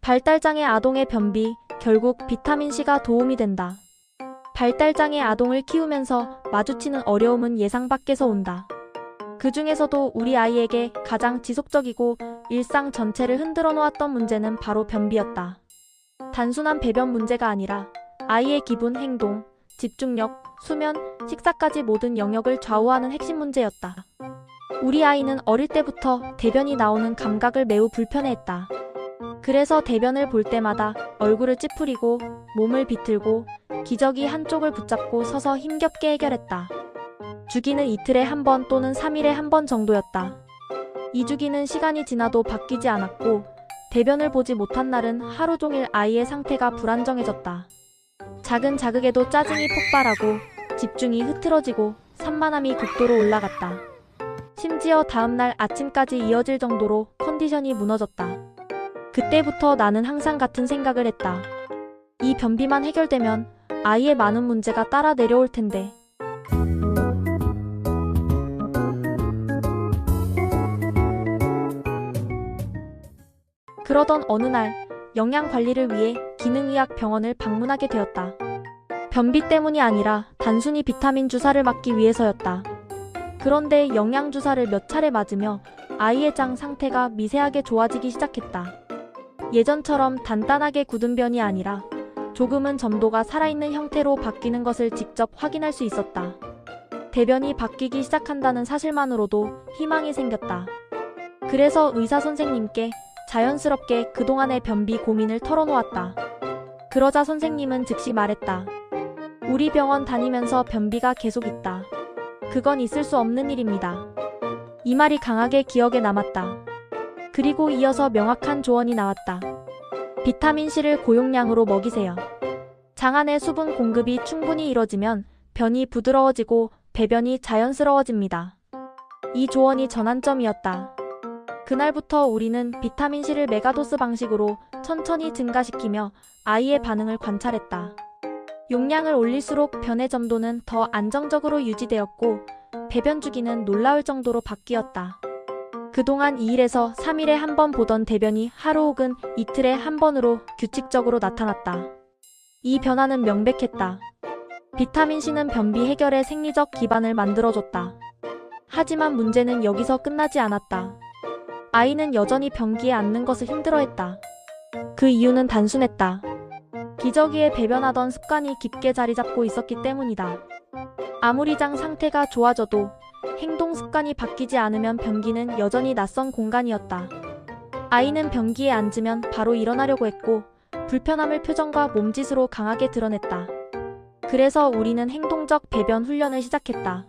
발달장애 아동의 변비, 결국 비타민C가 도움이 된다. 발달장애 아동을 키우면서 마주치는 어려움은 예상 밖에서 온다. 그 중에서도 우리 아이에게 가장 지속적이고 일상 전체를 흔들어 놓았던 문제는 바로 변비였다. 단순한 배변 문제가 아니라 아이의 기분, 행동, 집중력, 수면, 식사까지 모든 영역을 좌우하는 핵심 문제였다. 우리 아이는 어릴 때부터 대변이 나오는 감각을 매우 불편해했다. 그래서 대변을 볼 때마다 얼굴을 찌푸리고 몸을 비틀고 기저귀 한쪽을 붙잡고 서서 힘겹게 해결했다. 주기는 이틀에 한 번 또는 3일에 한 번 정도였다. 이 주기는 시간이 지나도 바뀌지 않았고 대변을 보지 못한 날은 하루 종일 아이의 상태가 불안정해졌다. 작은 자극에도 짜증이 폭발하고 집중이 흐트러지고 산만함이 극도로 올라갔다. 심지어 다음날 아침까지 이어질 정도로 컨디션이 무너졌다. 그때부터 나는 항상 같은 생각을 했다. 이 변비만 해결되면 아이의 많은 문제가 따라 내려올 텐데. 그러던 어느 날 영양관리를 위해 기능의학 병원을 방문하게 되었다. 변비 때문이 아니라 단순히 비타민 주사를 맞기 위해서였다. 그런데 영양주사를 몇 차례 맞으며 아이의 장 상태가 미세하게 좋아지기 시작했다. 예전처럼 단단하게 굳은 변이 아니라 조금은 점도가 살아있는 형태로 바뀌는 것을 직접 확인할 수 있었다. 대변이 바뀌기 시작한다는 사실만으로도 희망이 생겼다. 그래서 의사 선생님께 자연스럽게 그동안의 변비 고민을 털어놓았다. 그러자 선생님은 즉시 말했다. 우리 병원 다니면서 변비가 계속 있다. 그건 있을 수 없는 일입니다. 이 말이 강하게 기억에 남았다. 그리고 이어서 명확한 조언이 나왔다. 비타민C를 고용량으로 먹이세요. 장 안의 수분 공급이 충분히 이뤄지면 변이 부드러워지고 배변이 자연스러워집니다. 이 조언이 전환점이었다. 그날부터 우리는 비타민C를 메가도스 방식으로 천천히 증가시키며 아이의 반응을 관찰했다. 용량을 올릴수록 변의 점도는 더 안정적으로 유지되었고 배변 주기는 놀라울 정도로 바뀌었다. 그동안 2일에서 3일에 한 번 보던 대변이 하루 혹은 이틀에 한 번으로 규칙적으로 나타났다. 이 변화는 명백했다. 비타민C는 변비 해결의 생리적 기반을 만들어줬다. 하지만 문제는 여기서 끝나지 않았다. 아이는 여전히 변기에 앉는 것을 힘들어했다. 그 이유는 단순했다. 기저귀에 배변하던 습관이 깊게 자리 잡고 있었기 때문이다. 아무리 장 상태가 좋아져도 행동 습관이 바뀌지 않으면 변기는 여전히 낯선 공간이었다. 아이는 변기에 앉으면 바로 일어나려고 했고 불편함을 표정과 몸짓으로 강하게 드러냈다. 그래서 우리는 행동적 배변 훈련을 시작했다.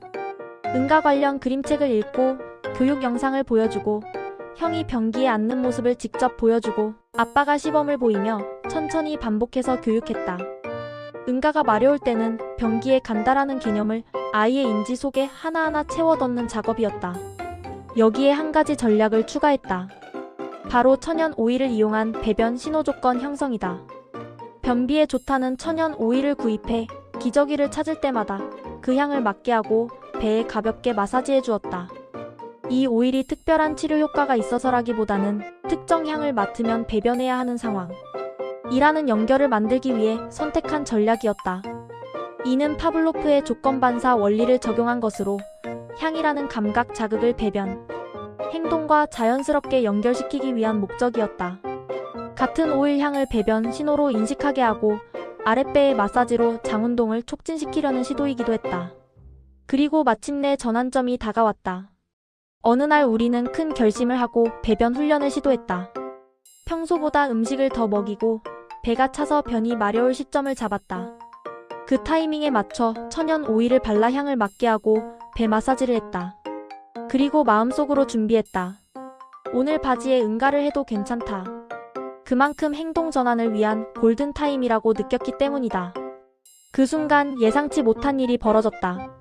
응가 관련 그림책을 읽고 교육 영상을 보여주고 형이 변기에 앉는 모습을 직접 보여주고 아빠가 시범을 보이며 천천히 반복해서 교육했다. 응가가 마려울 때는 변기에 간다라는 개념을 아이의 인지 속에 하나하나 채워 넣는 작업이었다. 여기에 한 가지 전략을 추가했다. 바로 천연 오일을 이용한 배변 신호 조건 형성이다. 변비에 좋다는 천연 오일을 구입해 기저귀를 찾을 때마다 그 향을 맡게 하고 배에 가볍게 마사지해 주었다. 이 오일이 특별한 치료 효과가 있어서라기보다는 특정 향을 맡으면 배변해야 하는 상황. 이라는 연결을 만들기 위해 선택한 전략이었다. 이는 파블로프의 조건반사 원리를 적용한 것으로 향이라는 감각 자극을 배변, 행동과 자연스럽게 연결시키기 위한 목적이었다. 같은 오일 향을 배변 신호로 인식하게 하고 아랫배의 마사지로 장운동을 촉진시키려는 시도이기도 했다. 그리고 마침내 전환점이 다가왔다. 어느 날 우리는 큰 결심을 하고 배변 훈련을 시도했다. 평소보다 음식을 더 먹이고 배가 차서 변이 마려울 시점을 잡았다. 그 타이밍에 맞춰 천연 오일을 발라 향을 맡게 하고 배 마사지를 했다. 그리고 마음속으로 준비했다. 오늘 바지에 응가를 해도 괜찮다. 그만큼 행동 전환을 위한 골든타임이라고 느꼈기 때문이다. 그 순간 예상치 못한 일이 벌어졌다.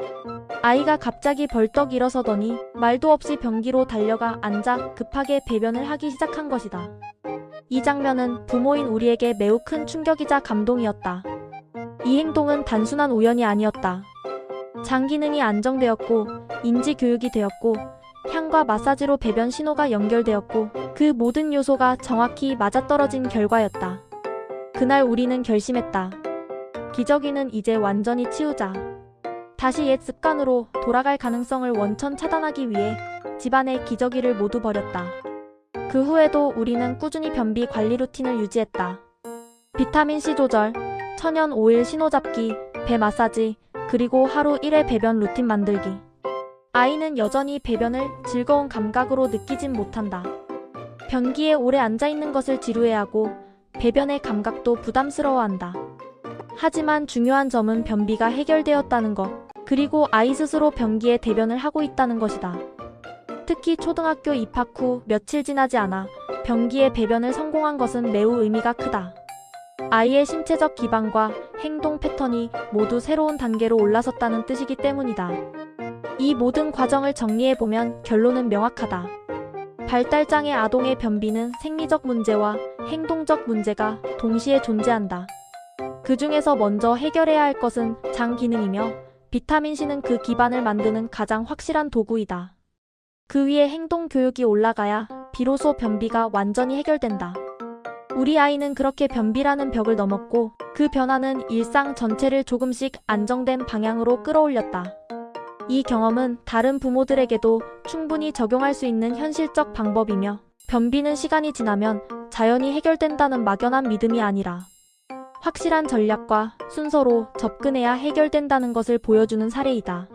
아이가 갑자기 벌떡 일어서더니 말도 없이 변기로 달려가 앉아 급하게 배변을 하기 시작한 것이다. 이 장면은 부모인 우리에게 매우 큰 충격이자 감동이었다. 이 행동은 단순한 우연이 아니었다. 장 기능이 안정되었고 인지 교육이 되었고 향과 마사지로 배변 신호가 연결되었고 그 모든 요소가 정확히 맞아떨어진 결과였다. 그날 우리는 결심했다. 기저귀는 이제 완전히 치우자. 다시 옛 습관으로 돌아갈 가능성을 원천 차단하기 위해 집안의 기저귀를 모두 버렸다. 그 후에도 우리는 꾸준히 변비 관리 루틴을 유지했다. 비타민C 조절, 천연 오일 신호 잡기, 배 마사지, 그리고 하루 1회 배변 루틴 만들기. 아이는 여전히 배변을 즐거운 감각으로 느끼진 못한다. 변기에 오래 앉아있는 것을 지루해하고 배변의 감각도 부담스러워한다. 하지만 중요한 점은 변비가 해결되었다는 것, 그리고 아이 스스로 변기에 대변을 하고 있다는 것이다. 특히 초등학교 입학 후 며칠 지나지 않아 변기에 배변을 성공한 것은 매우 의미가 크다. 아이의 신체적 기반과 행동 패턴이 모두 새로운 단계로 올라섰다는 뜻이기 때문이다. 이 모든 과정을 정리해보면 결론은 명확하다. 발달장애 아동의 변비는 생리적 문제와 행동적 문제가 동시에 존재한다. 그 중에서 먼저 해결해야 할 것은 장 기능이며 비타민C는 그 기반을 만드는 가장 확실한 도구이다. 그 위에 행동 교육이 올라가야 비로소 변비가 완전히 해결된다. 우리 아이는 그렇게 변비라는 벽을 넘었고 그 변화는 일상 전체를 조금씩 안정된 방향으로 끌어올렸다. 이 경험은 다른 부모들에게도 충분히 적용할 수 있는 현실적 방법이며 변비는 시간이 지나면 자연히 해결된다는 막연한 믿음이 아니라 확실한 전략과 순서로 접근해야 해결된다는 것을 보여주는 사례이다.